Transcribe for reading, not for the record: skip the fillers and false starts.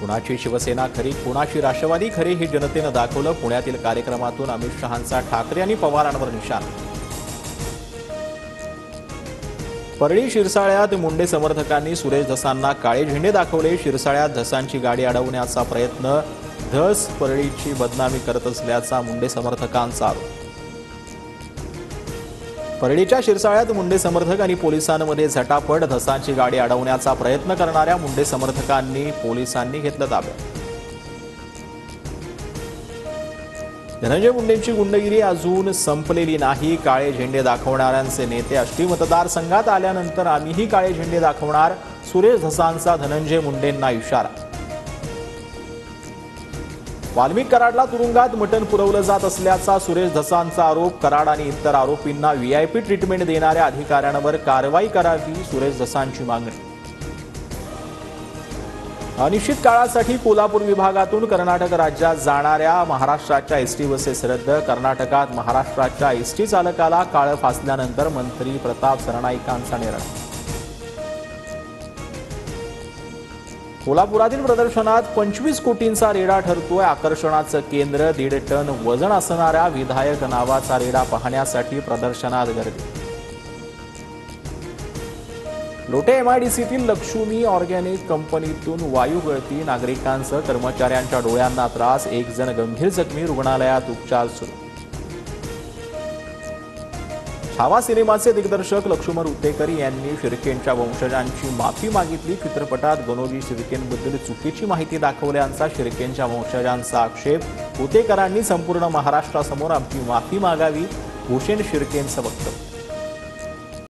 कुणाची शिवसेना खरी, कुणाची राष्ट्रवादी खरी हे जनतेनं दाखवलं. पुण्यातील कार्यक्रमातून अमित शहांचा ठाकरे आणि पवारांवर निशाणा. परळी शिरसाळ्यात मुंडे समर्थकांनी सुरेश धसांना काळे झेंडे दाखवले. शिरसाळ्यात धसांची गाडी अडवण्याचा प्रयत्न. धस परळीची बदनामी करत असल्याचा मुंडे समर्थकांचा आरोप. परळीच्या शिरसाळ्यात मुंडे समर्थक आणि पोलिसांमध्ये झटापट. धसांची गाडी अडवण्याचा प्रयत्न करणाऱ्या मुंडे समर्थकांनी पोलिसांनी घेतलं ताब्यात. धनंजय मुंडेंची गुंडगिरी अजून संपलेली नाही. काळे झेंडे दाखवणाऱ्यांचे नेते आष्टी मतदारसंघात आल्यानंतर आम्हीही काळे झेंडे दाखवणार. सुरेश धसांचा धनंजय मुंडेंना इशारा. वाल्मिक कराडला तुरुंगात मटण पुरवलं जात असल्याचा सुरेश धसांचा आरोप. कराड आणि इतर आरोपींना व्हीआयपी ट्रीटमेंट देणाऱ्या अधिकाऱ्यांवर कारवाई करावी, सुरेश धसांची मागणी. अनिश्चित काळासाठी कोल्हापूर विभागातून कर्नाटक राज्यात जाणाऱ्या महाराष्ट्राच्या एसटी बसेस रद्द. कर्नाटकात महाराष्ट्राच्या एसटी चालकाला काळं फासल्यानंतर मंत्री प्रताप सरनाईकांचा निर्णय. कोल्हापुरातील प्रदर्शनात 25 कोटींचा रेडा ठरतोय. आकर्षणाचं केंद्र. 1.5 टन वजन असणाऱ्या विधायक नावाचा रेडा पाहण्यासाठी प्रदर्शनात गर्दी. लोटे एमआयडीसीतील लक्ष्मी ऑर्गॅनिक कंपनीतून वायू गळती. नागरिकांसह कर्मचाऱ्यांच्या डोळ्यांना त्रास. 1 जण गंभीर जखमी. रुग्णालयात उपचार सुरू. छावा सिनेमाचे दिग्दर्शक लक्ष्मण उत्तेकर यांनी शिर्केंच्या वंशजांची माफी मागितली. चित्रपटात गणोजी शिर्केंबद्दल चुकीची माहिती दाखवल्याचा शिर्केंच्या वंशजांचा आक्षेप. उत्तेकरांनी संपूर्ण महाराष्ट्रासमोर आमची माफी मागावी, भूषण शिर्केंचं वक्तव्य.